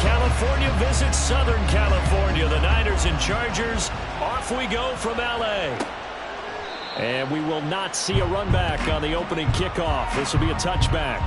California visits Southern California. The Niners and Chargers, off we go from L.A. And we will not see a run back on the opening kickoff. This will be a touchback.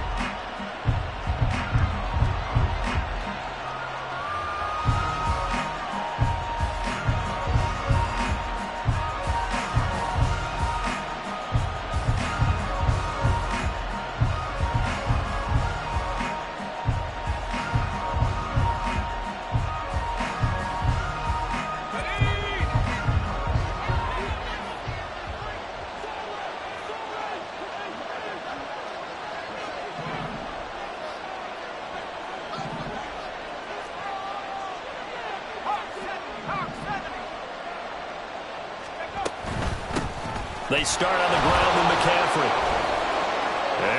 They start on the ground with McCaffrey.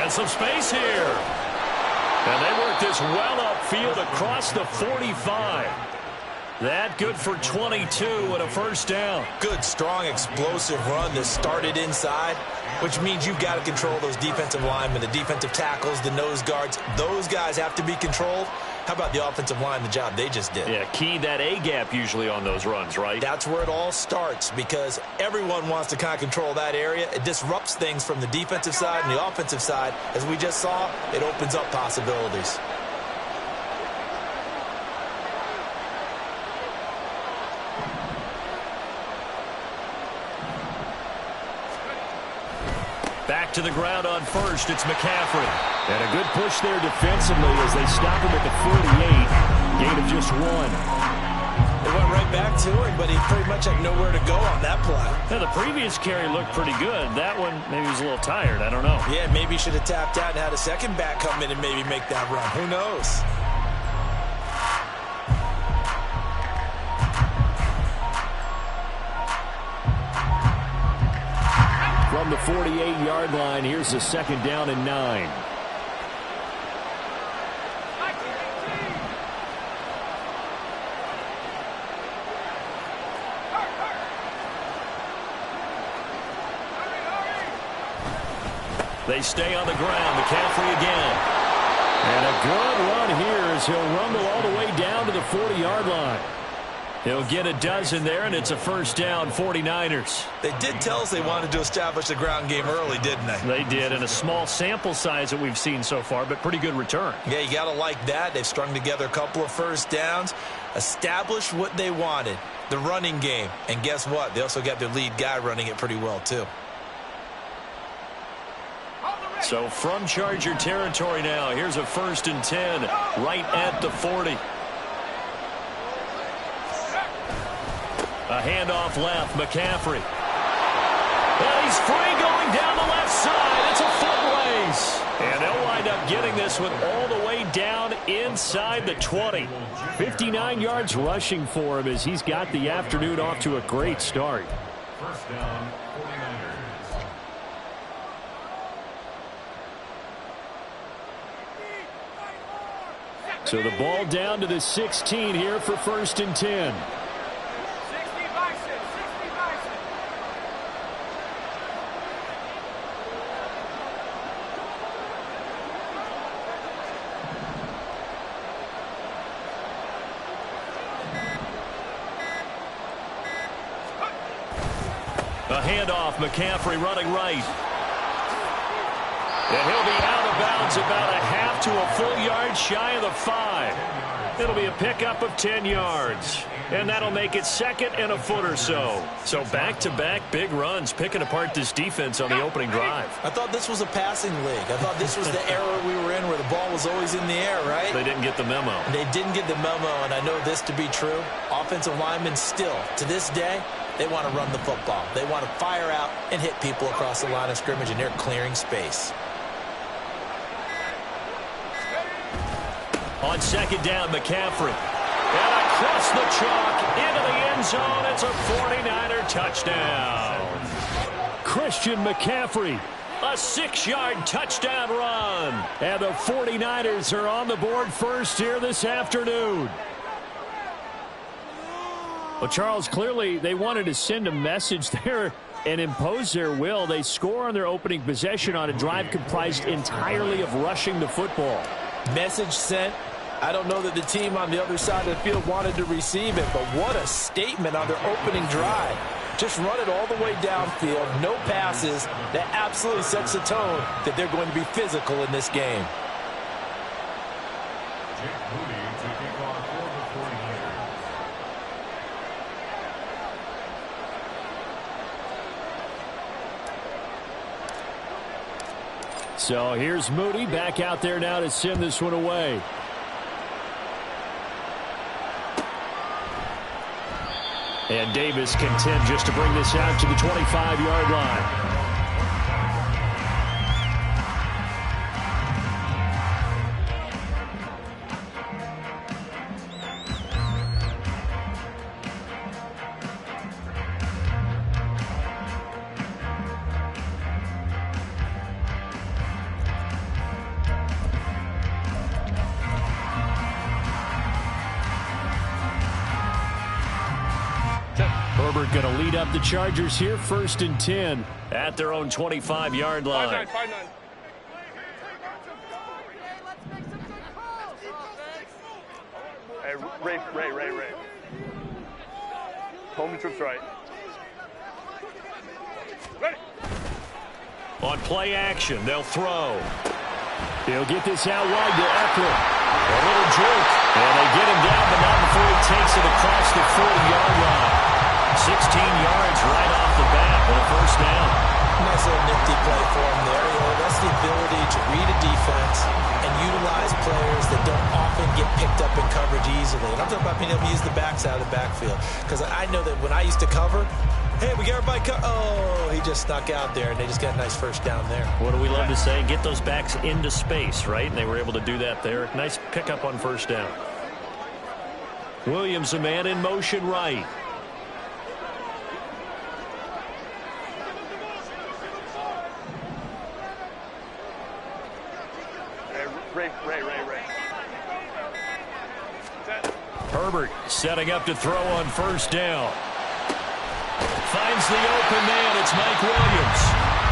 And some space here. And they work this well upfield across the 45. That good for 22 and a first down. Good, strong, explosive run that started inside, which means you've got to control those defensive linemen, the defensive tackles, the nose guards. Those guys have to be controlled. How about the offensive line, the job they just did? Yeah, key that A-gap usually on those runs, right? That's where it all starts because everyone wants to kind of control that area. It disrupts things from the defensive side and the offensive side. As we just saw, it opens up possibilities. Back to the ground on first. It's McCaffrey. And a good push there defensively as they stop him at the 48. Gain of just 1. They went right back to him, but he pretty much had nowhere to go on that play. Now, the previous carry looked pretty good. That one, maybe he was a little tired. I don't know. Yeah, maybe he should have tapped out and had a second back come in and maybe make that run. Who knows? From the 48-yard line, here's the second down and 9. They stay on the ground. McCaffrey again. And a good run here as he'll rumble all the way down to the 40-yard line. He'll get a dozen there, and it's a first down, 49ers. They did tell us they wanted to establish the ground game early, didn't they? They did, and a small sample size that we've seen so far, but pretty good return. Yeah, you got to like that. They've strung together a couple of first downs, established what they wanted, the running game. And guess what? They also got their lead guy running it pretty well, too. So from Charger territory now, here's a 1st and 10 right at the 40. A handoff left, McCaffrey. And he's free going down the left side. It's a foot race. And they'll wind up getting this one all the way down inside the 20. 59 yards rushing for him as he's got the afternoon off to a great start. First down, 49ers. So the ball down to the 16 here for 1st and 10. A handoff, McCaffrey running right. And he'll be out of bounds about a half to a full yard shy of the 5. It'll be a pickup of 10 yards. And that'll make it 2nd and a foot or so. So back-to-back big runs picking apart this defense on the opening drive. I thought this was a passing league. I thought this was the era we were in where the ball was always in the air, right? They didn't get the memo. They didn't get the memo, and I know this to be true. Offensive linemen still, to this day, they want to run the football. They want to fire out and hit people across the line of scrimmage, and they're clearing space. On 2nd down, McCaffrey. And across the chalk into the end zone. It's a 49er touchdown. Christian McCaffrey, a 6-yard touchdown run. And the 49ers are on the board first here this afternoon. Well, Charles, clearly they wanted to send a message there and impose their will. They score on their opening possession on a drive comprised entirely of rushing the football. Message sent, I don't know that the team on the other side of the field wanted to receive it, but what a statement on their opening drive. Just run it all the way downfield, no passes. That absolutely sets the tone that they're going to be physical in this game. So here's Moody back out there now to send this one away. And Davis content just to bring this out to the 25-yard line. Herbert going to lead up the Chargers here, 1st and 10 at their own 25-yard line. 5-9. Hey, Ray. Home trips right. Ready. On play action, they'll throw. He'll get this out wide to Eckler. A little juke. And they get him down, but not before he takes it across the 40-yard line. 16 yards right off the bat for the 1st down. Nice little nifty play for him there. That's the ability to read a defense and utilize players that don't often get picked up in coverage easily. And I'm talking about being able to use the backs out of the backfield. Because I know that when I used to cover, hey, we got everybody oh, he just snuck out there, and they just got a nice 1st down there. What do we love to say? Get those backs into space, right? And they were able to do that there. Nice pickup on 1st down. Williams, a man in motion right. Ray. Herbert setting up to throw on 1st down. Finds the open man. It's Mike Williams.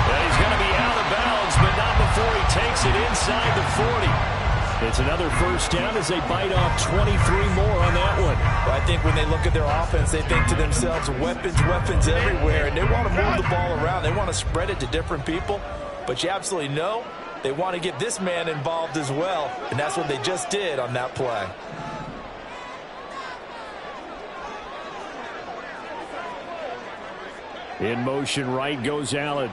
And he's going to be out of bounds, but not before he takes it inside the 40. It's another 1st down as they bite off 23 more on that one. Well, I think when they look at their offense, they think to themselves, weapons everywhere, and they want to move the ball around. They want to spread it to different people, but you absolutely know they want to get this man involved as well, and that's what they just did on that play. In motion right goes Allen.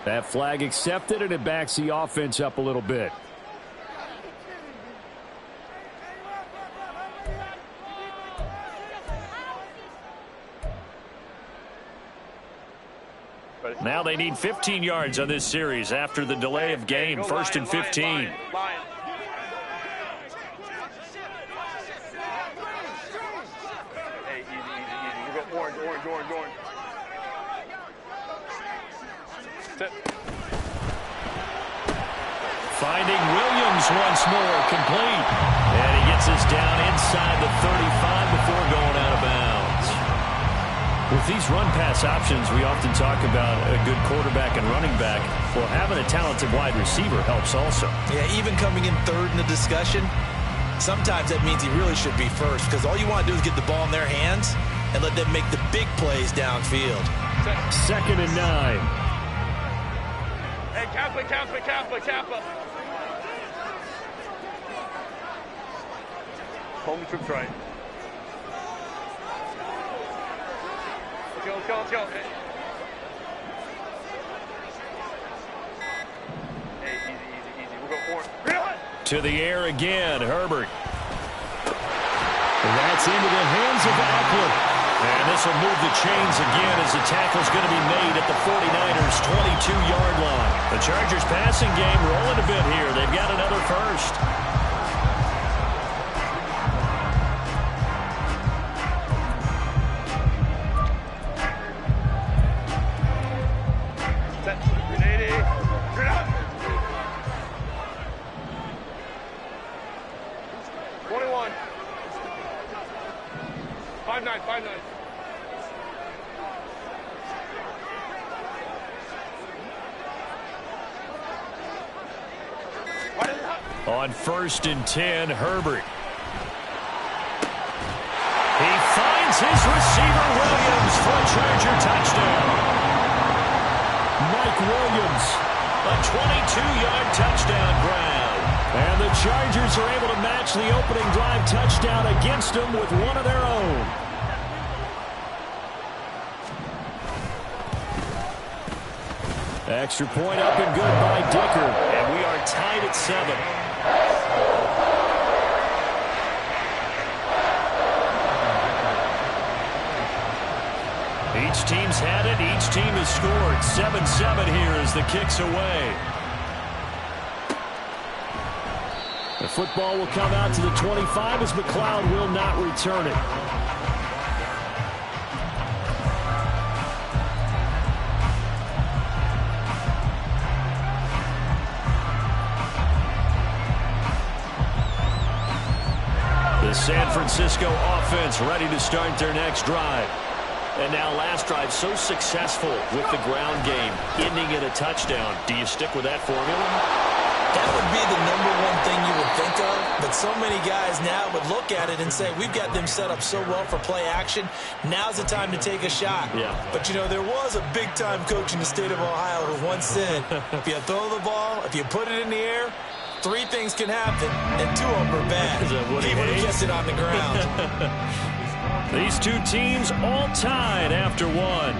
That flag accepted, and it backs the offense up a little bit. Now they need 15 yards on this series after the delay of game. 1st and 15. Line. Hey, easy. You go orange. Sit. Finding Williams once more, complete. And he gets us down inside the 35 before going out of bounds. With these run-pass options, we often talk about a good quarterback and running back. Well, having a talented wide receiver helps also. Yeah, even coming in 3rd in the discussion, sometimes that means he really should be 1st, because all you want to do is get the ball in their hands and let them make the big plays downfield. 2nd and 9. Hey, Kappa. Home trips right. Let's go. Hey, easy. We'll go forward. To the air again, Herbert. And that's into the hands of Eckler. And this will move the chains again as the tackle's going to be made at the 49ers' 22-yard line. The Chargers passing game rolling a bit here. They've got another 1st. On 1st and 10, Herbert. He finds his receiver, Williams, for a Charger touchdown. Mike Williams, a 22-yard touchdown grab. And the Chargers are able to match the opening drive touchdown against them with one of their own. Extra point up and good by Dicker. And we are tied at 7. Each team's had it. Each team has scored. 7-7 here as the kick's away. The football will come out to the 25 as McLeod will not return it. The San Francisco offense ready to start their next drive. And now last drive so successful with the ground game, ending in a touchdown. Do you stick with that formula? That would be the #1 thing you would think of, but so many guys now would look at it and say, we've got them set up so well for play action, now's the time to take a shot. Yeah. But, you know, there was a big-time coach in the state of Ohio who once said, if you throw the ball, if you put it in the air, 3 things can happen, and 2 of them are bad. He would have kept it on the ground. These two teams all tied after 1.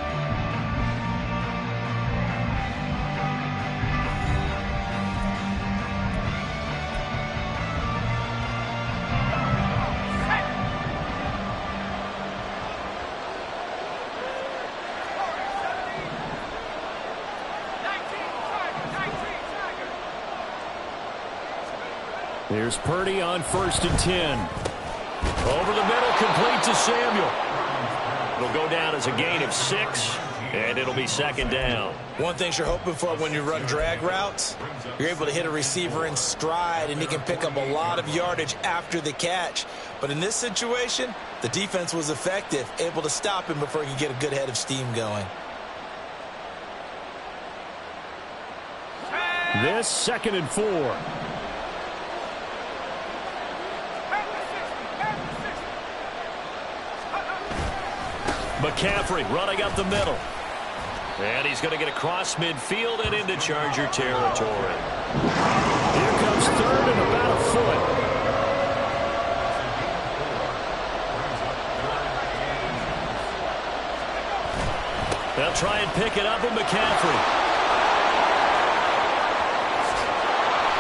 Here's Purdy on 1st and 10. Over the middle, complete to Samuel. It'll go down as a gain of 6, and it'll be 2nd down. One thing you're hoping for when you run drag routes, you're able to hit a receiver in stride, and he can pick up a lot of yardage after the catch. But in this situation, the defense was effective, able to stop him before he could get a good head of steam going. This 2nd and 4. McCaffrey running up the middle. And he's going to get across midfield and into Charger territory. Here comes 3rd and about a foot. They'll try and pick it up with McCaffrey.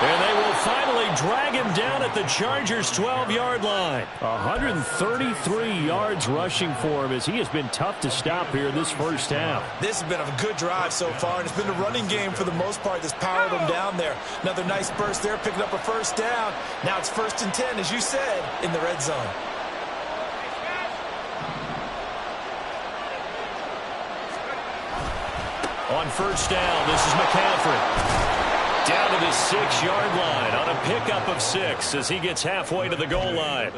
And they will finally drag him down at the Chargers' 12-yard line. 133 yards rushing for him as he has been tough to stop here in this first half. This has been a good drive so far, and it's been the running game for the most part that's powered him down there. Another nice burst there, picking up a 1st down. Now it's 1st and 10, as you said, in the red zone. On 1st down, this is McCaffrey. Down to the 6-yard line on a pickup of 6 as he gets halfway to the goal line.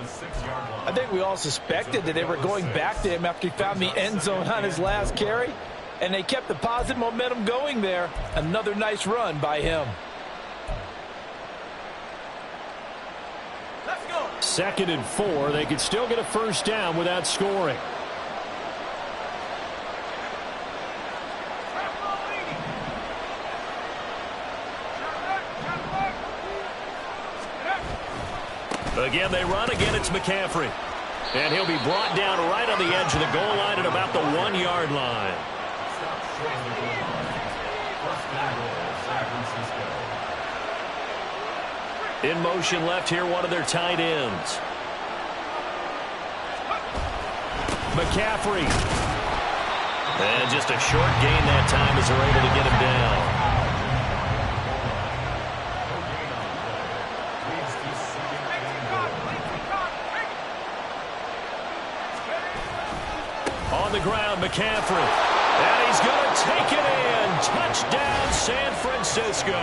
I think we all suspected that they were going back to him after he found the end zone on his last carry, and they kept the positive momentum going there. Another nice run by him. Let's go. 2nd and 4. They could still get a 1st down without scoring. Again, they run. Again, it's McCaffrey. And he'll be brought down right on the edge of the goal line at about the 1-yard line. In motion left here, one of their tight ends. McCaffrey. And just a short gain that time as they're able to get him down. On the ground, McCaffrey. And he's going to take it in. Touchdown, San Francisco.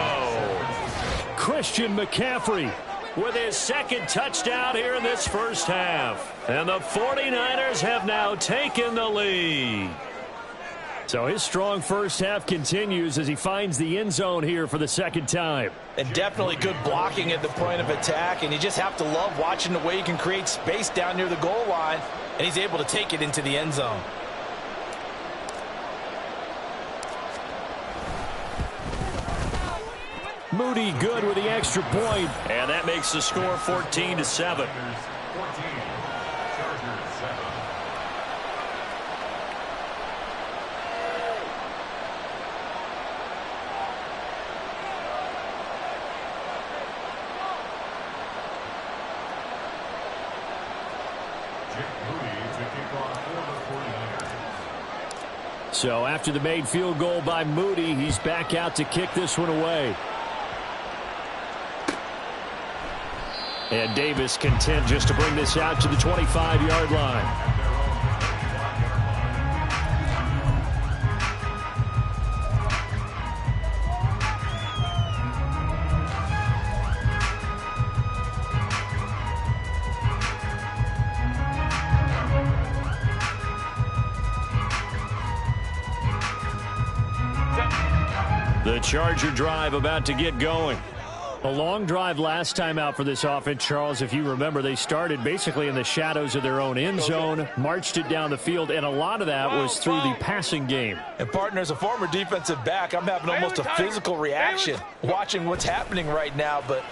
Christian McCaffrey with his 2nd touchdown here in this first half. And the 49ers have now taken the lead. So his strong first half continues as he finds the end zone here for the second time. And definitely good blocking at the point of attack, and you just have to love watching the way he can create space down near the goal line, and he's able to take it into the end zone. Moody good with the extra point, and that makes the score 14-7. 14. Chargers 7. So after the made field goal by Moody, he's back out to kick this one away. And Davis content just to bring this out to the 25-yard line. The Charger drive about to get going. A long drive last time out for this offense, Charles. If you remember, they started basically in the shadows of their own end zone, marched it down the field, and a lot of that was through the passing game. And, partner, as a former defensive back, I'm having almost a physical reaction watching what's happening right now. But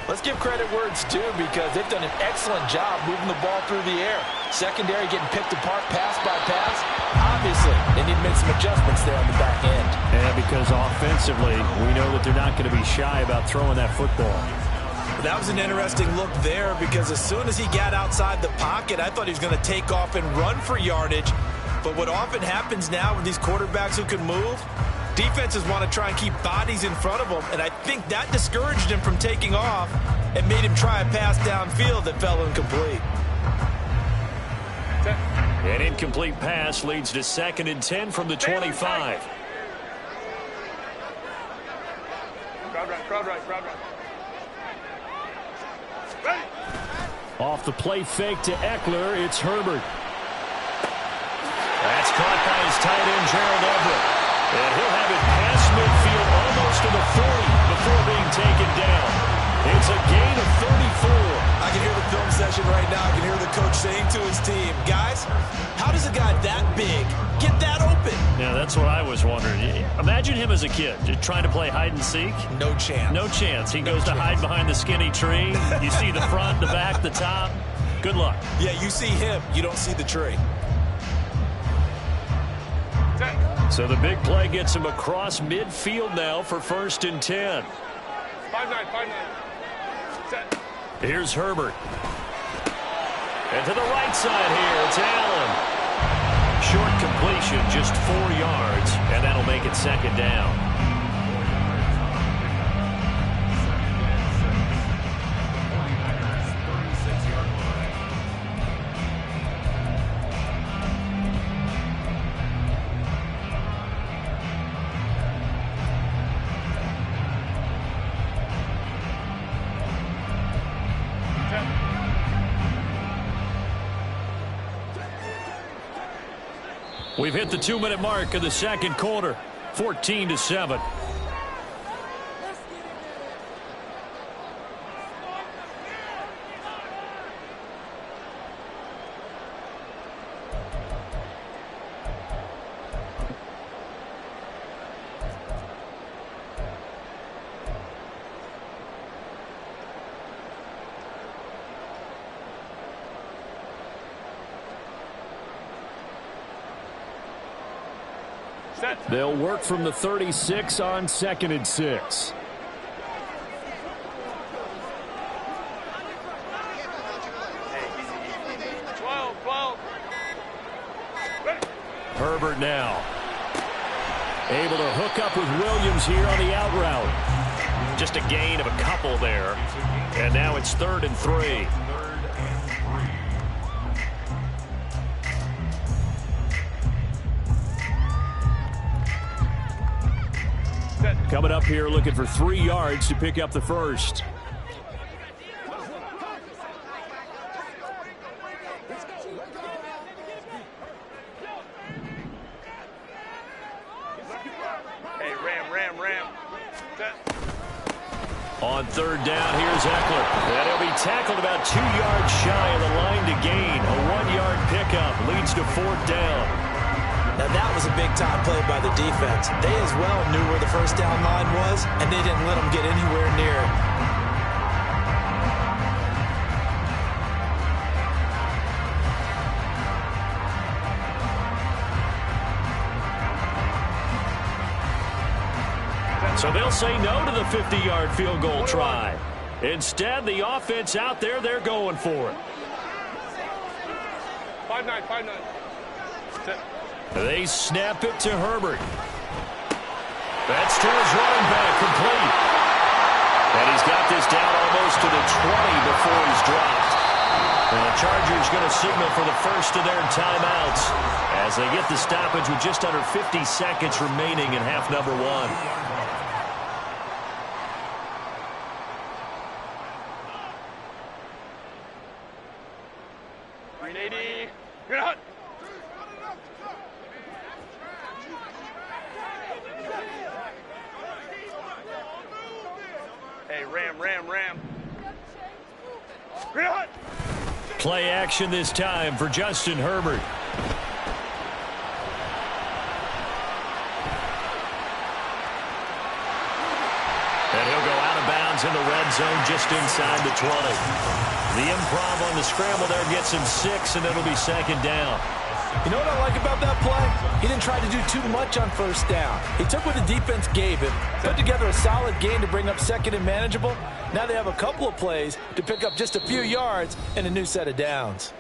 let's give credit where it's due because they've done an excellent job moving the ball through the air. Secondary getting picked apart pass by pass. Obviously, they need to make some adjustments there on the back end. And because offensively, we know that they're not going to be shy about throwing that football. That was an interesting look there because as soon as he got outside the pocket, I thought he was going to take off and run for yardage. But what often happens now with these quarterbacks who can move, defenses want to try and keep bodies in front of them, and I think that discouraged him from taking off and made him try a pass downfield that fell incomplete. An incomplete pass leads to 2nd and 10 from the 25. Crowd right. Ready. Off the play fake to Eckler, it's Herbert. That's caught by his tight end, Gerald Everett. And he'll have it past midfield almost to the 40 before being taken down. It's a gain of 34. I can hear the film session right now. I can hear the coach saying to his team, guys, how does a guy that big get that open? Yeah, that's what I was wondering. Imagine him as a kid trying to play hide and seek. No chance. No chance. He goes to hide behind the skinny tree. You see the front, the back, the top. Good luck. Yeah, you see him. You don't see the tree. So the big play gets him across midfield now for 1st and 10. 5-9. Set. Here's Herbert. And to the right side here, it's Allen. Short completion, just 4 yards, and that'll make it 2nd down. We've hit the 2-minute mark of the second quarter, 14-7. They'll work from the 36 on 2nd and 6. Hey, 12. Ready. Herbert now. Able to hook up with Williams here on the out route. Just a gain of a couple there. And now it's 3rd and 3. Coming up here looking for 3 yards to pick up the first. On third down, here's Eckler. And he'll be tackled about 2 yards shy of the line to gain. A 1-yard pickup leads to fourth down. Now that was a big-time play by the defense. They as well knew where the first down line was, and they didn't let them get anywhere near it. So they'll say no to the 50-yard field goal try. Instead, the offense out there, they're going for it. 5-9, 5-9. They snap it to Herbert. That's to his running back, complete. And he's got this down almost to the 20 before he's dropped. And the Chargers going to signal for the first of their timeouts as they get the stoppage with just under 50 seconds remaining in half number one. Ram. Play action this time for Justin Herbert. And he'll go out of bounds in the red zone just inside the 20. The improv on the scramble there gets him 6, and it'll be second down. You know what I like about that play? He didn't try to do too much on first down. He took what the defense gave him, put together a solid game to bring up second and manageable. Now they have a couple of plays to pick up just a few yards and a new set of downs.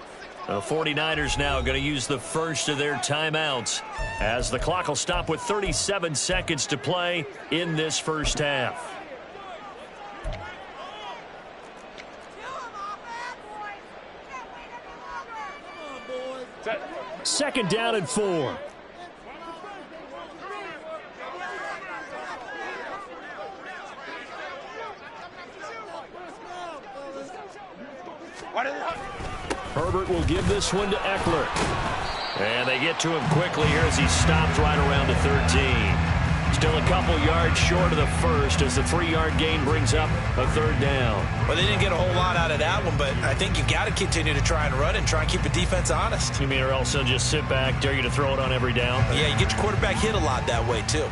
The 49ers now going to use the first of their timeouts as the clock will stop with 37 seconds to play in this first half. Second down and 4. Herbert will give this one to Eckler. And they get to him quickly here as he stopped right around the 13. Still a couple yards short of the first as the 3-yard gain brings up a third down. Well, they didn't get a whole lot out of that one, but I think you got to continue to try and run and try and keep the defense honest. You mean or else they'll just sit back, dare you to throw it on every down? Yeah, you get your quarterback hit a lot that way, too.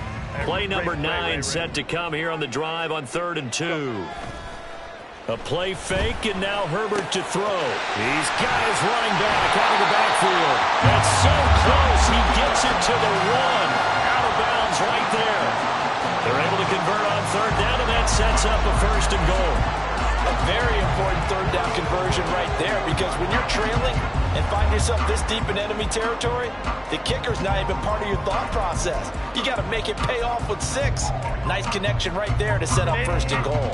Play number 9 set to come here on the drive on 3rd and 2. A play fake, and now Herbert to throw. He's got his running back out of the backfield. That's so close. He gets it to the 1. Out of bounds right there. They're able to convert on 3rd down, and that sets up a 1st and goal. A very important 3rd down conversion right there, because when you're trailing and find yourself this deep in enemy territory, the kicker's not even part of your thought process. You got to make it pay off with 6. Nice connection right there to set up 1st and goal.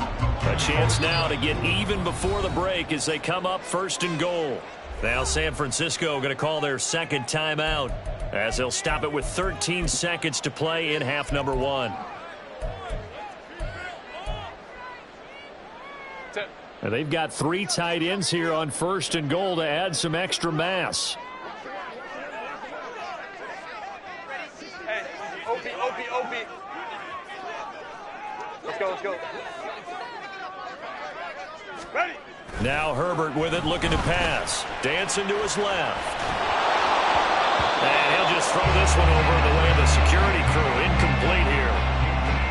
A chance now to get even before the break as they come up 1st and goal. Now San Francisco going to call their second timeout as they'll stop it with 13 seconds to play in half number 1. And they've got 3 tight ends here on 1st and goal to add some extra mass. Hey, OP. Let's go. Ready. Now Herbert with it, looking to pass. Dancing to his left. And he'll just throw this one over the way of the security crew. Incomplete here.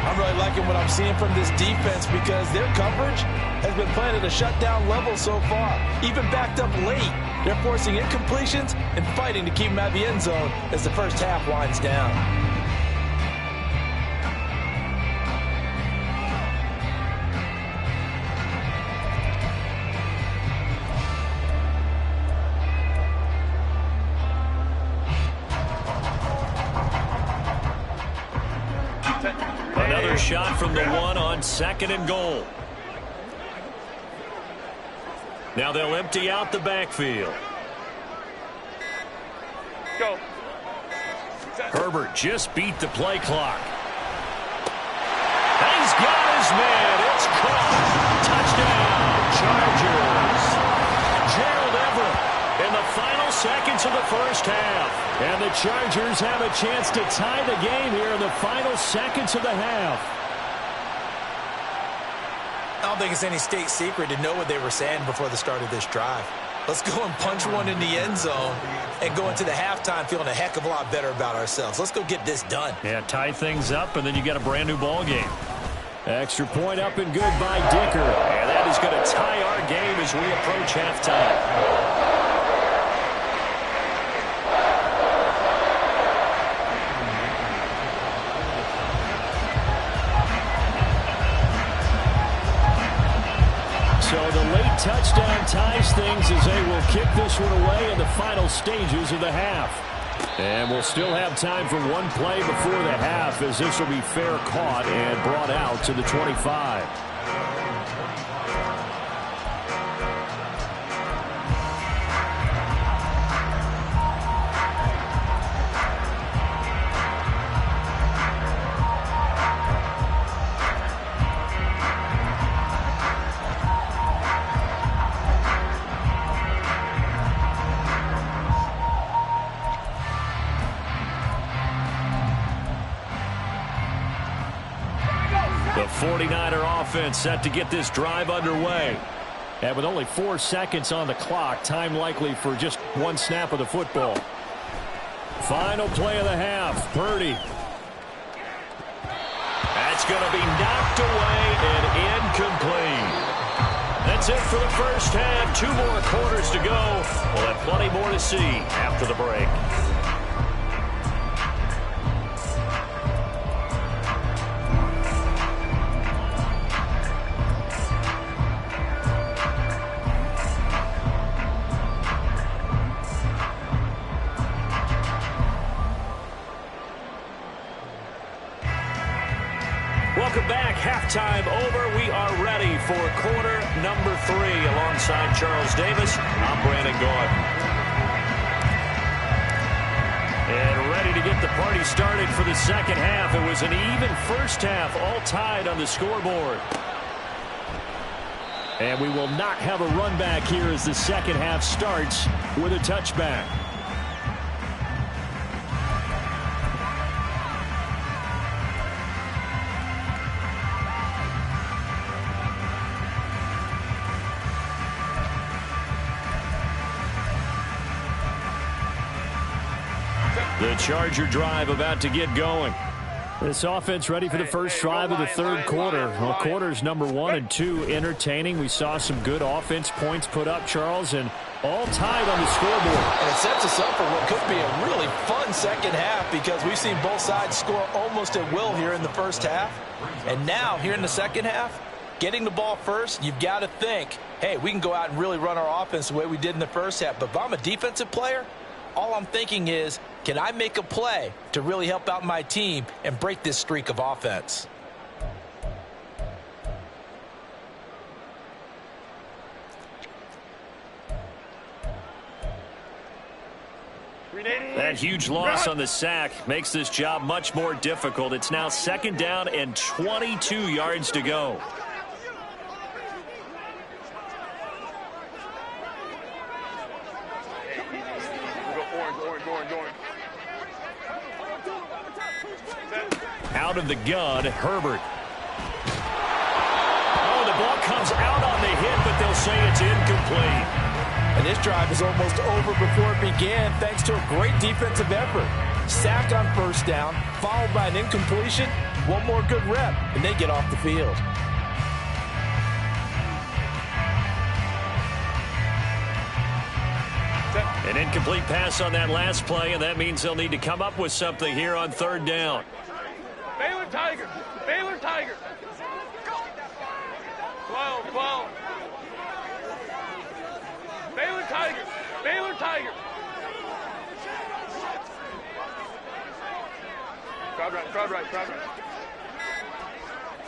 I'm really liking what I'm seeing from this defense because their coverage has been playing at a shutdown level so far. Even backed up late, they're forcing incompletions and fighting to keep them out of the end zone as the first half winds down. Another shot from the 1 on 2nd and goal. Now they'll empty out the backfield. Go. Herbert just beat the play clock. He's got his man. It's caught. Touchdown, Chargers. Gerald Everett in the final seconds of the first half. And the Chargers have a chance to tie the game here in the final seconds of the half. I don't think it's any state secret to know what they were saying before the start of this drive. Let's go and punch one in the end zone and go into the halftime feeling a heck of a lot better about ourselves. Let's go get this done. Yeah, tie things up, and then you got a brand new ball game. Extra point up and good by Dicker. And that is going to tie our game as we approach halftime. So the late touchdown ties things as they will kick this one away in the final stages of the half. And we'll still have time for one play before the half as this will be fair caught and brought out to the 25. The 49er offense set to get this drive underway. And with only 4 seconds on the clock, time likely for just one snap of the football. Final play of the half, Purdy. That's going to be knocked away and incomplete. That's it for the first half. 2 more quarters to go. We'll have plenty more to see after the break. Welcome back. Halftime over. We are ready for quarter number 3. Alongside Charles Davis, I'm Brandon Gordon. And ready to get the party started for the second half. It was an even first half, all tied on the scoreboard. And we will not have a run back here as the second half starts with a touchback. The Charger drive about to get going. This offense ready for the first drive of the third quarter. Well, quarters number 1 and 2 entertaining. We saw some good offense points put up, Charles, and all tied on the scoreboard. And it sets us up for what could be a really fun second half because we've seen both sides score almost at will here in the first half. And now, here in the second half, getting the ball first, you've got to think, hey, we can go out and really run our offense the way we did in the first half. But if I'm a defensive player, all I'm thinking is, can I make a play to really help out my team and break this streak of offense? That huge loss on the sack makes this job much more difficult. It's now second down and 22 yards to go. Out of the gun, Herbert. Oh, the ball comes out on the hit, but they'll say it's incomplete. And this drive is almost over before it began thanks to a great defensive effort. Sack on first down, followed by an incompletion. One more good rep, and they get off the field. An incomplete pass on that last play, and that means they'll need to come up with something here on third down. Baylor Tiger. Baylor Tiger. 12, 12. Baylor Tiger. Baylor Tiger. Crowd right, crowd right, crowd right.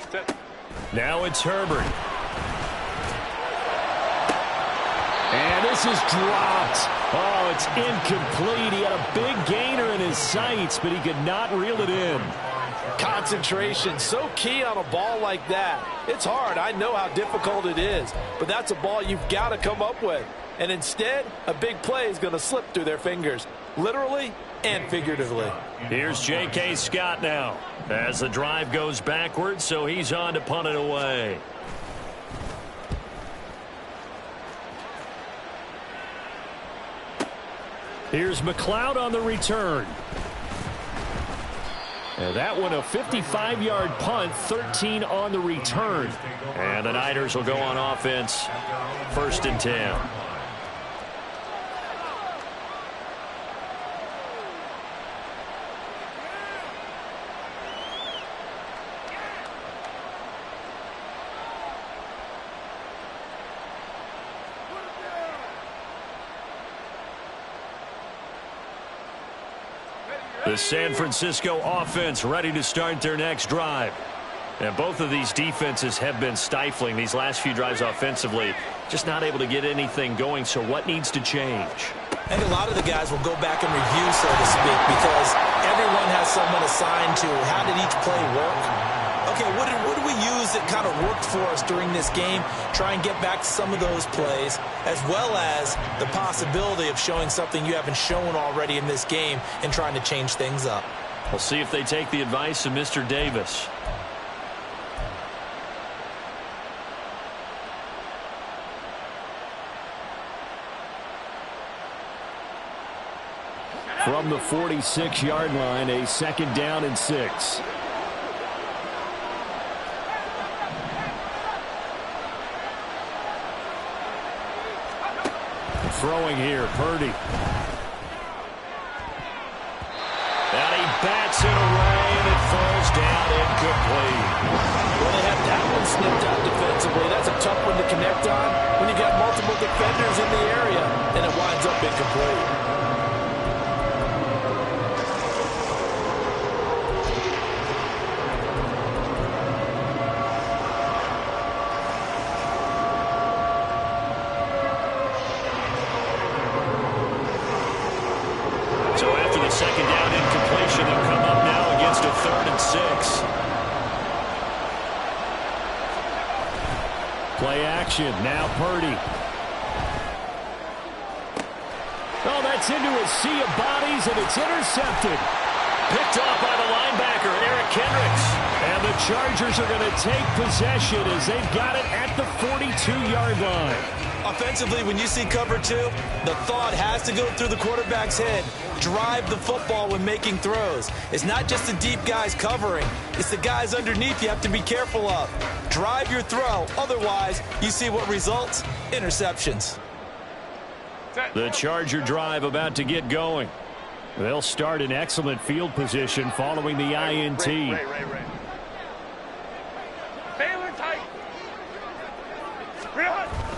Sit. Now it's Herbert. And this is dropped. Oh, it's incomplete. He had a big gainer in his sights, but he could not reel it in. Concentration, so key on a ball like that. It's hard. I know how difficult it is, but that's a ball you've got to come up with. And instead, a big play is going to slip through their fingers, literally and figuratively. Here's J.K. Scott now as the drive goes backwards, so he's on to punt it away. Here's McLeod on the return. And that one a 55-yard punt, 13 on the return. And the Niners will go on offense, 1st and 10. The San Francisco offense ready to start their next drive. And both of these defenses have been stifling these last few drives offensively. Just not able to get anything going, so what needs to change? I think a lot of the guys will go back and review, so to speak, because everyone has someone assigned to how did each play work. Okay, what did we use that kind of worked for us during this game? Try and get back to some of those plays, as well as the possibility of showing something you haven't shown already in this game and trying to change things up. We'll see if they take the advice of Mr. Davis. From the 46-yard line, a 2nd down and 6. Throwing here, Purdy. And he bats it away, and it falls down incomplete. Well, they had that one snipped out defensively. That's a tough one to connect on when you got multiple defenders in the area, and it winds up incomplete. Second down incompletion. They'll come up now against a 3rd and 6. Play action. Now Purdy. Oh, that's into a sea of bodies, and it's intercepted. Picked off by the linebacker, Eric Kendricks. And the Chargers are going to take possession as they've got it at the 42-yard line. Offensively, when you see cover 2, the thought has to go through the quarterback's head. Drive the football when making throws. It's not just the deep guys covering. It's the guys underneath you have to be careful of. Drive your throw. Otherwise, you see what results? Interceptions. The Charger drive about to get going. They'll start in excellent field position following the INT.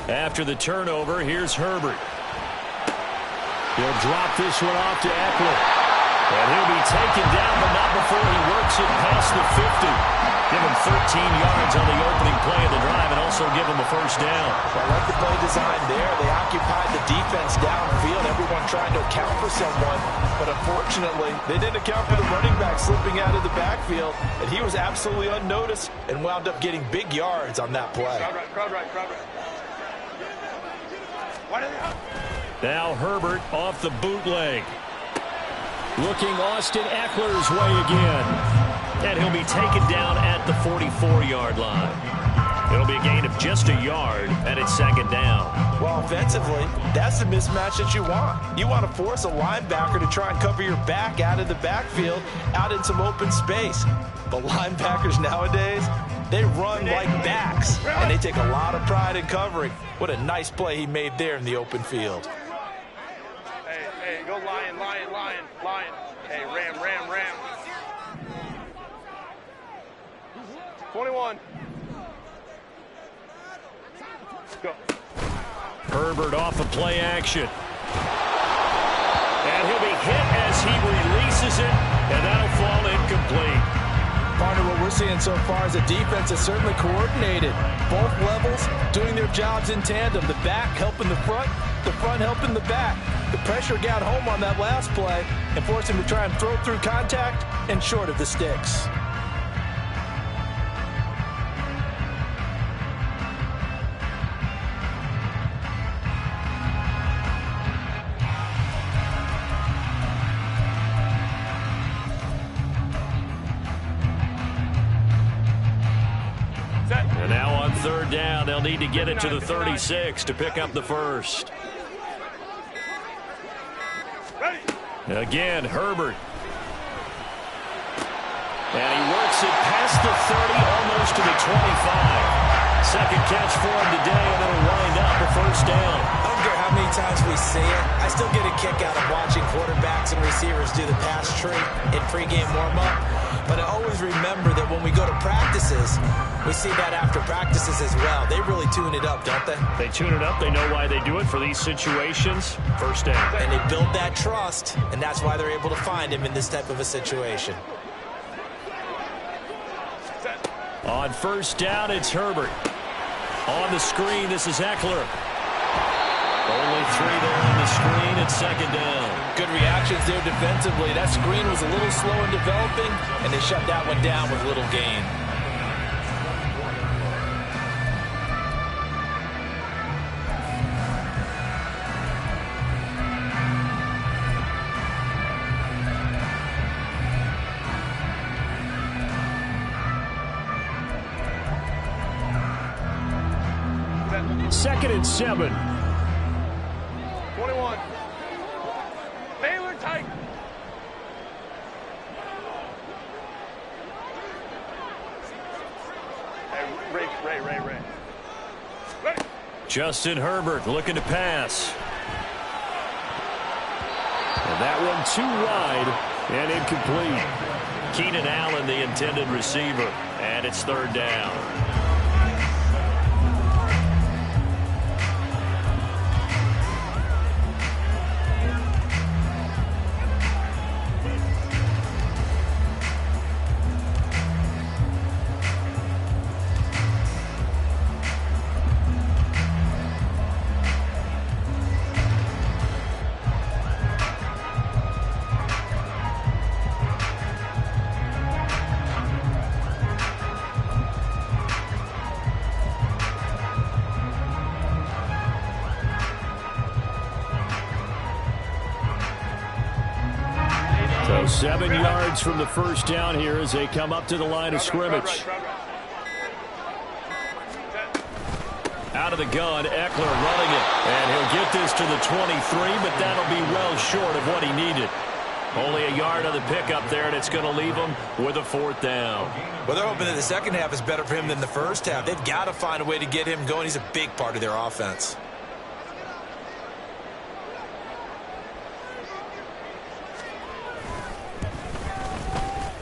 After the turnover, here's Herbert. He'll drop this one off to Eckler. And he'll be taken down, but not before he works it past the 50. Give him 13 yards on the opening play of the drive and also give him a 1st down. I like the play design there. They occupied the defense downfield, everyone trying to account for someone. But unfortunately, they didn't account for the running back slipping out of the backfield. And he was absolutely unnoticed and wound up getting big yards on that play. Crowd right. Now Herbert off the bootleg. Looking Austin Eckler's way again. And he'll be taken down at the 44-yard line. It'll be a gain of just a yard, and it's 2nd down. Well, offensively, that's the mismatch that you want. You want to force a linebacker to try and cover your back out of the backfield, out in some open space. But linebackers nowadays, they run like backs, and they take a lot of pride in covering. What a nice play he made there in the open field. Hey, go lion. Hey, ram. 21. Go. Herbert off of play action. And he'll be hit as he releases it, and that'll fall incomplete. Partner, what we're seeing so far is the defense is certainly coordinated. Both levels doing their jobs in tandem. The back helping the front helping the back. The pressure got home on that last play and forced him to try and throw through contact and short of the sticks. And now on 3rd down, they'll need to get it to the 36 to pick up the 1st. Ready? Again, Herbert. And he works it past the 30, almost to the 25. Second catch for him today, and it'll wind up a first down. I don't care how many times we see it. I still get a kick out of watching quarterbacks and receivers do the pass tree in pregame warm-up. But I always remember that when we go to practices, we see that after practices as well. They really tune it up, don't they? They tune it up. They know why they do it for these situations. First down. And they build that trust, and that's why they're able to find him in this type of a situation. On first down, it's Herbert. On the screen, this is Eckler. Only 3 there on the screen at second down. Good reactions there defensively. That screen was a little slow in developing, and they shut that one down with little gain. Second and 7. 21. Baylor tight. Hey, Ray. Ready. Justin Herbert looking to pass. And that one too wide and incomplete. Keenan Allen, the intended receiver. And it's third down. So 7 yards from the first down here as they come up to the line of scrimmage. Out of the gun, Eckler running it. And he'll get this to the 23, but that'll be well short of what he needed. Only a yard on the pickup there, and it's going to leave him with a fourth down. Well, they're hoping that the second half is better for him than the first half. They've got to find a way to get him going. He's a big part of their offense.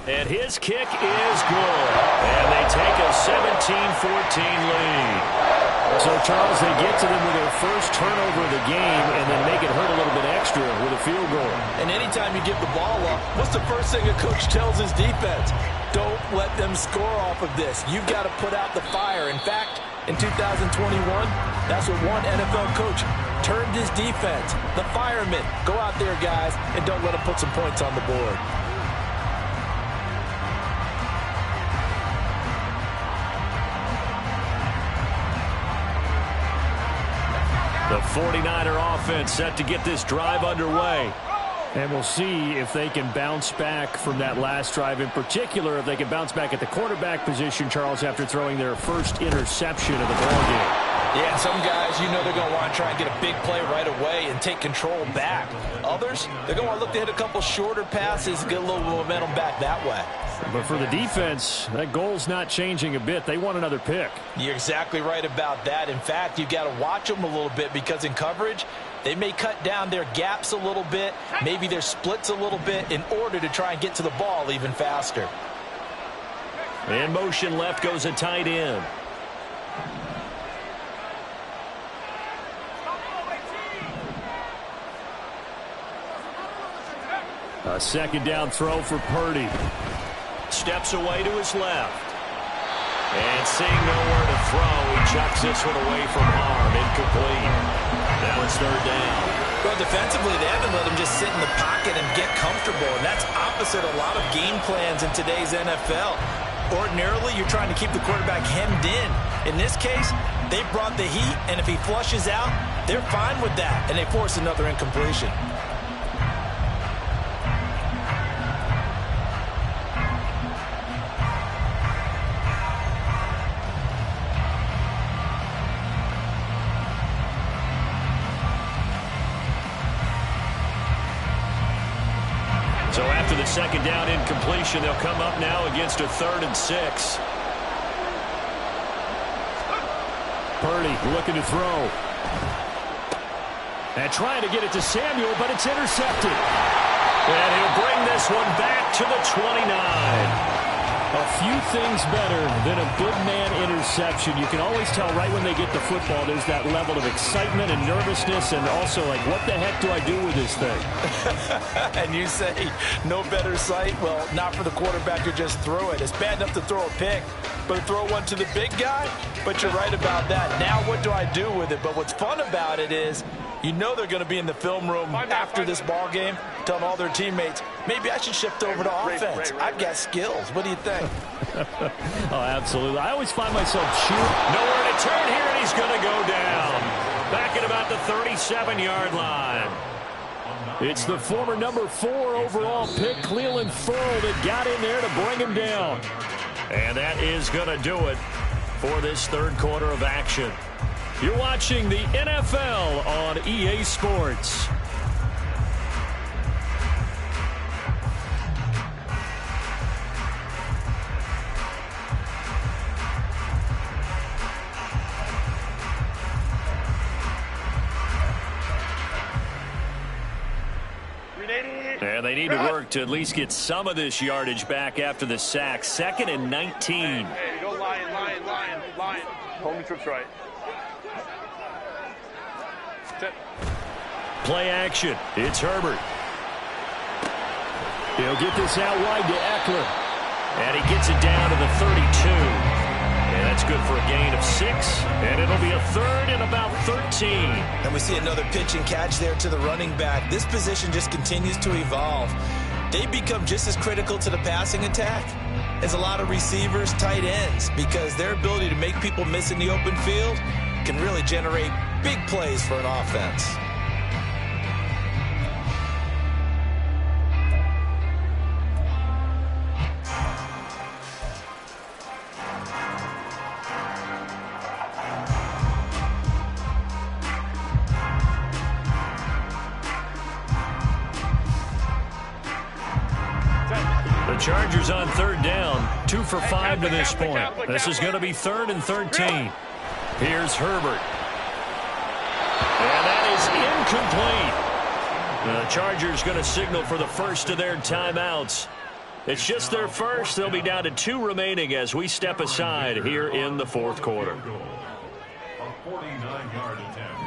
And his kick is good. And they take a 17-14 lead. So, Charles, they get to them with their first turnover of the game and then make it hurt a little bit extra with a field goal. And anytime you give the ball up, what's the first thing a coach tells his defense? Don't let them score off of this. You've got to put out the fire. In fact, in 2021, that's what one NFL coach termed his defense. The firemen. Go out there, guys, and don't let them put some points on the board. The 49er offense set to get this drive underway. And we'll see if they can bounce back from that last drive. In particular, if they can bounce back at the quarterback position, Charles, after throwing their first interception of the ballgame. Yeah, and some guys, you know they're going to want to try and get a big play right away and take control back. Others, they're going to want to look to hit a couple shorter passes and get a little momentum back that way. But for the defense, that goal's not changing a bit. They want another pick. You're exactly right about that. In fact, you've got to watch them a little bit because in coverage, they may cut down their gaps a little bit, maybe their splits a little bit in order to try and get to the ball even faster. In motion left goes a tight end. A second down throw for Purdy. Steps away to his left. And seeing nowhere to throw, he chucks this one away from harm. Incomplete. Now it's third down. Well, defensively, they haven't let him just sit in the pocket and get comfortable, and that's opposite a lot of game plans in today's NFL. Ordinarily, you're trying to keep the quarterback hemmed in. In this case, they brought the heat, and if he flushes out, they're fine with that, and they force another incompletion. second down incompletion. They'll come up now against a 3rd and 6. Purdy looking to throw. And trying to get it to Samuel, but it's intercepted. And he'll bring this one back to the 29. A few things better than a big man interception. You can always tell right when they get the football, there's that level of excitement and nervousness, and also like, what the heck do I do with this thing? And you say, no better sight? Well, not for the quarterback who just threw it. It's bad enough to throw a pick, but to throw one to the big guy? But you're right about that. Now what do I do with it? But what's fun about it is, you know they're going to be in the film room after this ball game, telling all their teammates, maybe I should shift over to offense. I've got skills. What do you think? Oh, absolutely. I always find myself shooting. Nowhere to turn here, and he's going to go down. Back at about the 37-yard line. It's the former number 4 overall pick, Cleveland Ferrell, that got in there to bring him down. And that is going to do it for this 3rd quarter of action. You're watching the NFL on EA Sports. And they need to work to at least get some of this yardage back after the sack. 2nd and 19. Hey, go Lion. Hold me trips right. Play action. It's Herbert. He'll get this out wide to Eckler. And he gets it down to the 32. And that's good for a gain of 6. And it'll be a 3rd and about 13. And we see another pitch and catch there to the running back. This position just continues to evolve. They become just as critical to the passing attack as a lot of receivers, tight ends, because their ability to make people miss in the open field can really generate big plays for an offense. The Chargers on 3rd down, 2 for 5 to this point. This is going to be 3rd and 13. Here's Herbert. And that is incomplete. The Chargers going to signal for the first of their timeouts. It's just their first. They'll be down to 2 remaining as we step aside here in the 4th quarter. A 49-yard attempt.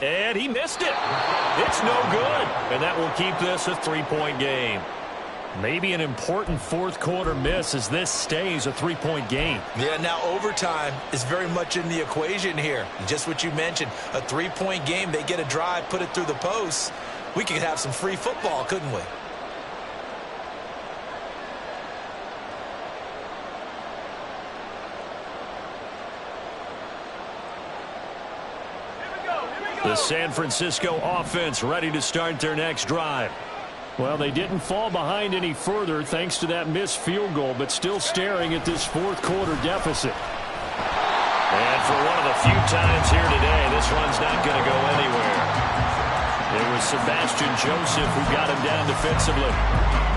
And he missed it. It's no good. And that will keep this a 3-point game. Maybe an important 4th quarter miss as this stays a 3-point game. Yeah, now overtime is very much in the equation here. Just what you mentioned, a 3-point game. They get a drive, put it through the posts. We could have some free football, couldn't we? The San Francisco offense ready to start their next drive. Well, they didn't fall behind any further thanks to that missed field goal, but still staring at this 4th quarter deficit. And for one of the few times here today, this run's not going to go anywhere. It was Sebastian Joseph who got him down defensively.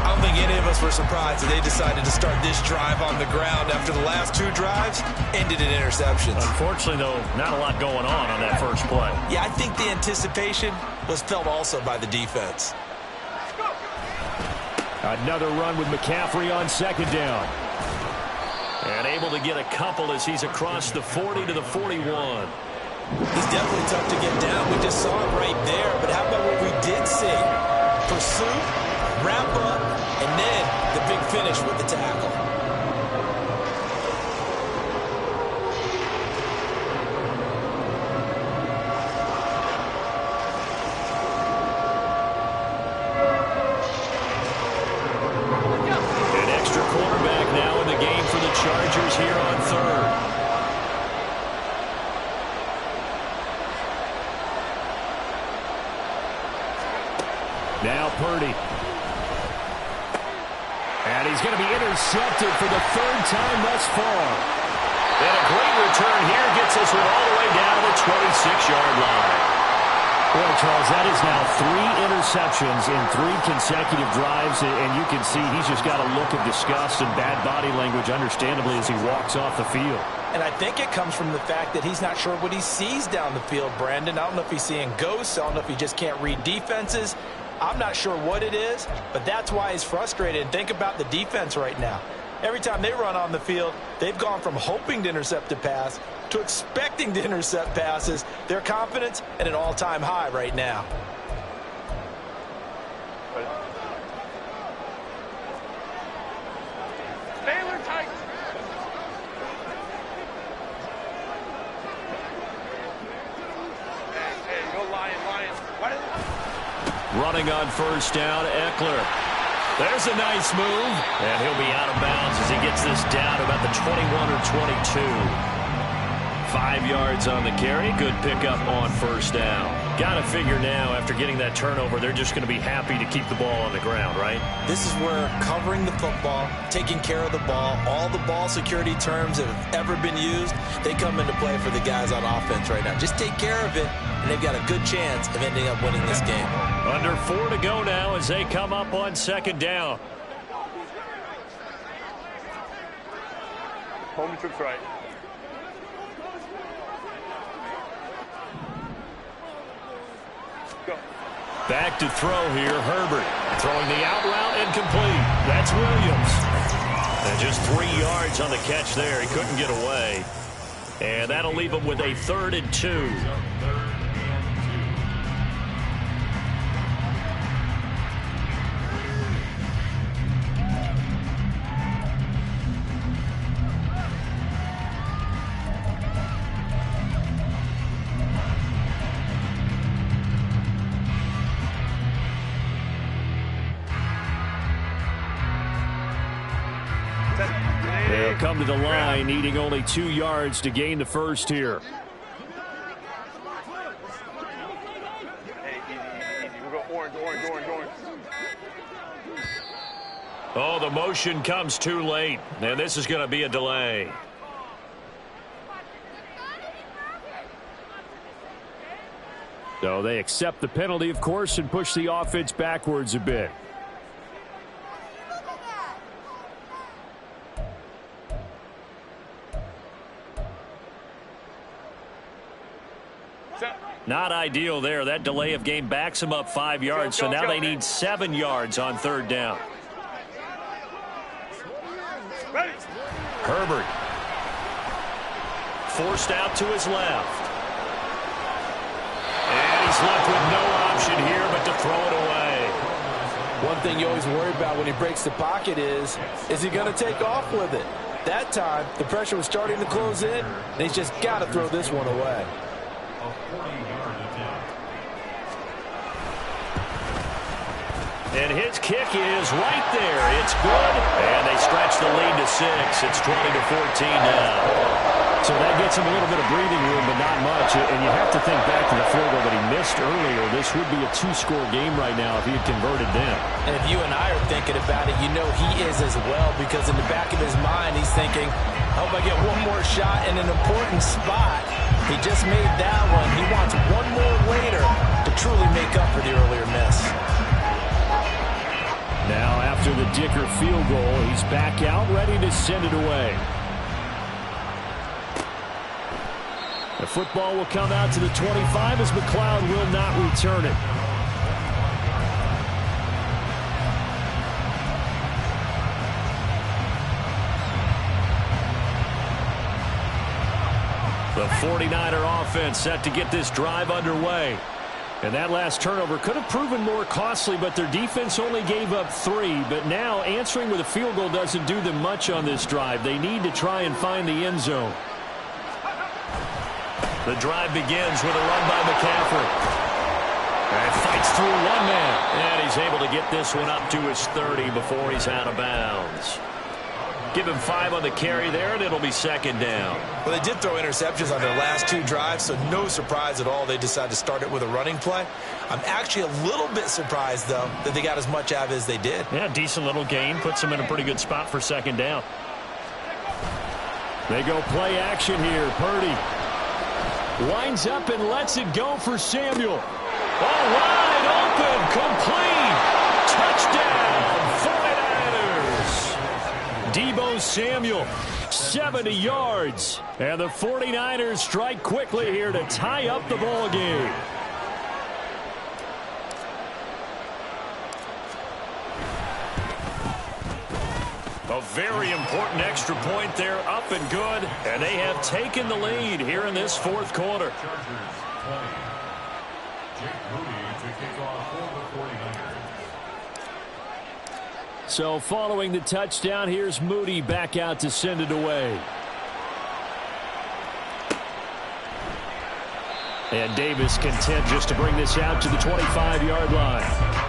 I don't think any of us were surprised that they decided to start this drive on the ground after the last 2 drives ended in interceptions. Unfortunately, though, not a lot going on that first play. Yeah, I think the anticipation was felt also by the defense. Another run with McCaffrey on 2nd down. And able to get a couple as he's across the 40 to the 41. He's definitely tough to get down. We just saw it right there. But how about what we did see? Pursuit, wrap up, and then the big finish with the tackle. An extra quarterback now in the game for the Chargers here on 3rd. Now Purdy. And he's going to be intercepted for the 3rd time thus far. And a great return here gets this one all the way down to the 26-yard line. Boy, Charles, that is now 3 interceptions in 3 consecutive drives, and you can see he's just got a look of disgust and bad body language, understandably, as he walks off the field. And I think it comes from the fact that he's not sure what he sees down the field, Brandon. I don't know if he's seeing ghosts. I don't know if he just can't read defenses. I'm not sure what it is, but that's why he's frustrated. And think about the defense right now. Every time they run on the field, they've gone from hoping to intercept a pass to expecting to intercept passes. Their confidence at an all-time high right now. Baylor tight. Hey, go Lions. Running on first down, Eckler. There's a nice move, and he'll be out of bounds as he gets this down to about the 21 or 22. 5 yards on the carry. Good pickup on first down. Got to figure now, after getting that turnover, they're just going to be happy to keep the ball on the ground, right? This is where covering the football, taking care of the ball, all the ball security terms that have ever been used, they come into play for the guys on offense right now. Just take care of it, and they've got a good chance of ending up winning this game. Under 4 to go now as they come up on second down. Home trips right. Go. Back to throw here, Herbert. Throwing the out route and complete. That's Williams. And just 3 yards on the catch there. He couldn't get away. And that'll leave him with a 3rd and 2. They'll come to the line, needing only 2 yards to gain the first here. Hey, easy. We'll go orange. Oh, the motion comes too late, and this is going to be a delay. So they accept the penalty, of course, and push the offense backwards a bit. Not ideal there. That delay of game backs them up 5 yards, so now they need 7 yards on 3rd down. Ready. Herbert. Forced out to his left. And he's left with no option here but to throw it away. One thing you always worry about when he breaks the pocket is he going to take off with it? That time, the pressure was starting to close in, and he's just got to throw this one away. And his kick is right there. It's good. And they stretch the lead to 6. It's 20-14 now. So that gets him a little bit of breathing room, but not much. And you have to think back to the field goal that he missed earlier. This would be a 2-score game right now if he had converted then. And if you and I are thinking about it, you know he is as well, because in the back of his mind, he's thinking, I hope I get one more shot in an important spot. He just made that one. He wants one more later to truly make up for the earlier miss. Now, after the Dicker field goal, he's back out, ready to send it away. The football will come out to the 25 as McLeod will not return it. The 49er offense set to get this drive underway. And that last turnover could have proven more costly, but their defense only gave up 3. But now answering with a field goal doesn't do them much on this drive. They need to try and find the end zone. The drive begins with a run by McCaffrey. And fights through one man. And he's able to get this one up to his 30 before he's out of bounds. Give him 5 on the carry there, and it'll be 2nd down. Well, they did throw interceptions on their last 2 drives, so no surprise at all they decided to start it with a running play. I'm actually a little bit surprised, though, that they got as much out of it as they did. Yeah, decent little gain. Puts them in a pretty good spot for 2nd down. They go play action here. Purdy winds up and lets it go for Samuel. All wide open, complete. Touchdown, 49ers. Deebo Samuel, 70 yards. And the 49ers strike quickly here to tie up the ball game. A very important extra point there, up and good, and they have taken the lead here in this fourth quarter. So following the touchdown, here's Moody back out to send it away. And Davis content just to bring this out to the 25-yard line.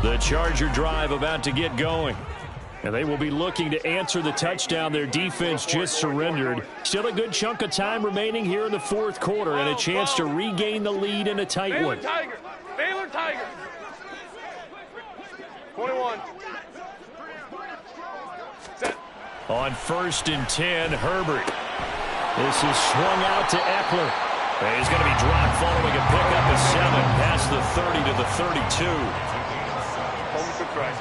The Charger drive about to get going. And they will be looking to answer the touchdown their defense just surrendered. Still a good chunk of time remaining here in the fourth quarter and a chance to regain the lead in a tight one. Baylor Tiger. 21. Set. On 1st and 10, Herbert. This is swung out to Eckler. And he's going to be dropped following a pickup of 7 past the 30 to the 32. Right.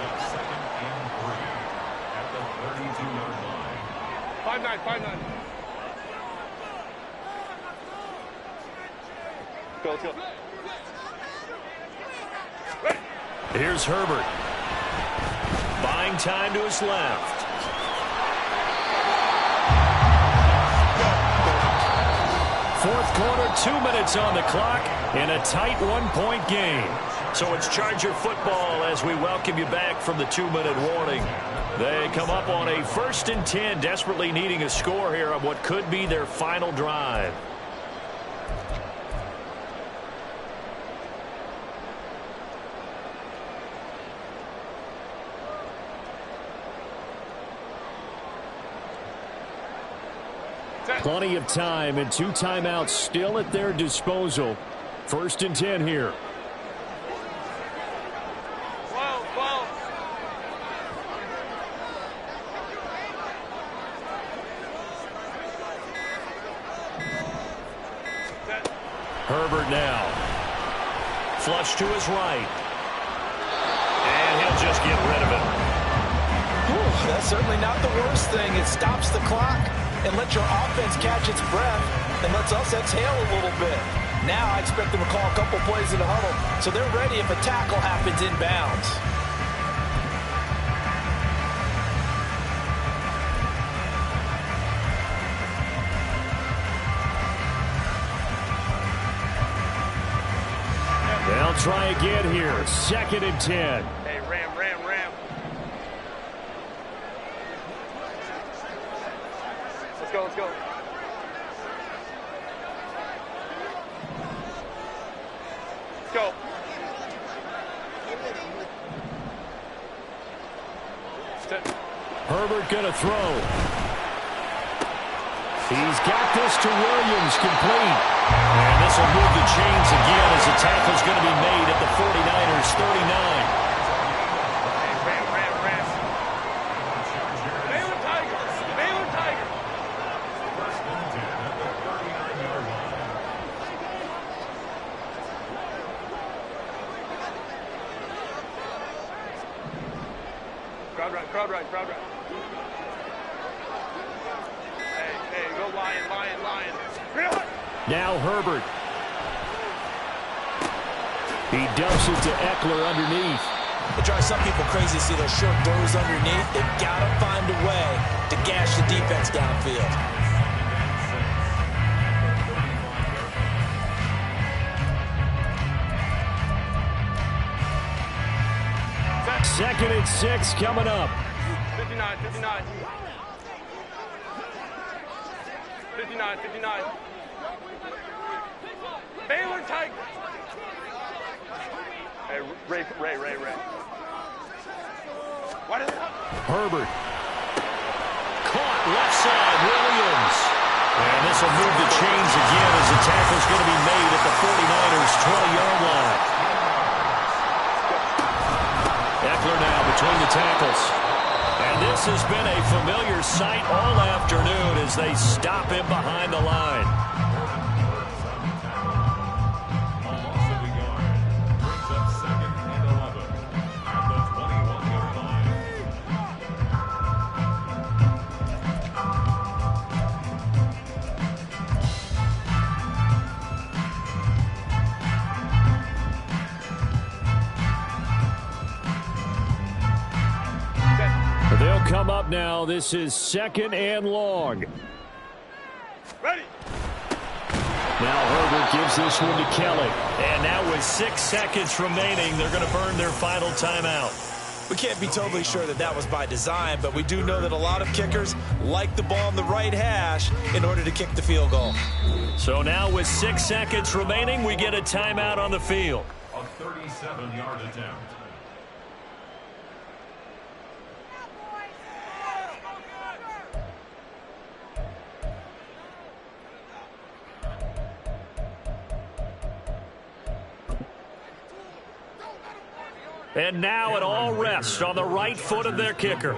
5-9. Let's go. Ready. Here's Herbert. Buying time to his left. Fourth quarter, 2 minutes on the clock in a tight one-point game. So it's Charger football as we welcome you back from the 2-minute warning. They come up on a 1st and 10, desperately needing a score here on what could be their final drive. Plenty of time and 2 timeouts still at their disposal. 1st and 10 here. Herbert now. Flush to his right. And he'll just get rid of it. Whew, that's certainly not the worst thing. It stops the clock and lets your offense catch its breath and lets us exhale a little bit. Now I expect them to call a couple plays in the huddle so they're ready if a tackle happens inbounds. 'll try again here. 2nd and 10. Hey, Ram. Let's go. Go. Herbert gonna throw. He's got this to Williams, complete. And this will move the chains again as the tackle's going to be made at the 49ers 39. Ram. Baylor Tiger. Crowd right. Hey, go Lion. Now Herbert. He dumps it to Eckler underneath. It drives some people crazy to see those short throws underneath. They've got to find a way to gash the defense downfield. Second and 6 coming up. 59. 59. Baylor Tigers. Hey, Ray. What is it? Herbert. Caught left side, Williams. And this will move the chains again as the tackle's going to be made at the 49ers' 20-yard line. Eckler now between the tackles. And this has been a familiar sight all afternoon as they stop him behind the line. They'll come up now. This is 2nd and long. Ready. Now Herbert gives this one to Kelly. And now with 6 seconds remaining, they're going to burn their final timeout. We can't be totally sure that that was by design, but we do know that a lot of kickers like the ball on the right hash in order to kick the field goal. So now with 6 seconds remaining, we get a timeout on the field. A 37-yard attempt. And now it all rests on the right foot of their kicker.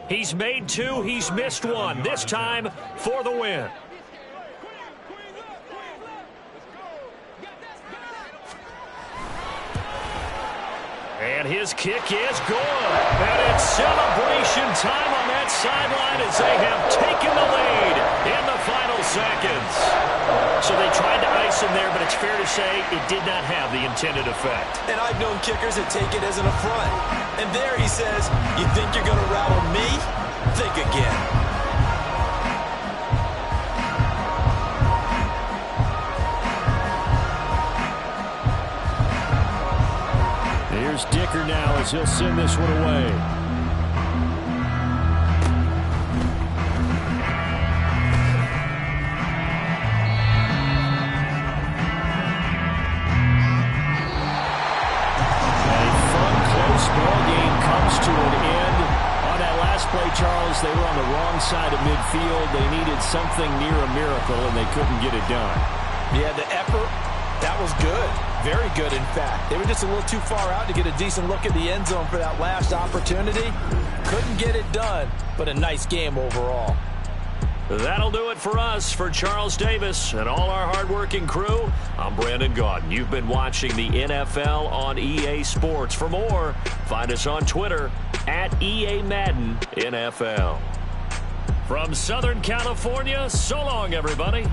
He's made 2, he's missed 1, this time for the win. And his kick is good. And it's celebration time on that sideline as they have taken the lead in the final seconds. So they tried to ice him there, but it's fair to say it did not have the intended effect. And I've known kickers that take it as an affront. And there he says, you think you're going to rattle me? Think again. Here's Dicker now as he'll send this one away. Ball game comes to an end. On that last play, Charles, they were on the wrong side of midfield. They needed something near a miracle, and they couldn't get it done. Yeah, the effort, that was good. Very good, in fact. They were just a little too far out to get a decent look at the end zone for that last opportunity. Couldn't get it done, but a nice game overall. That'll do it for us. For Charles Davis and all our hardworking crew, I'm Brandon Gaudin. You've been watching the NFL on EA Sports. For more, find us on Twitter at EA Madden NFL. From Southern California, so long, everybody.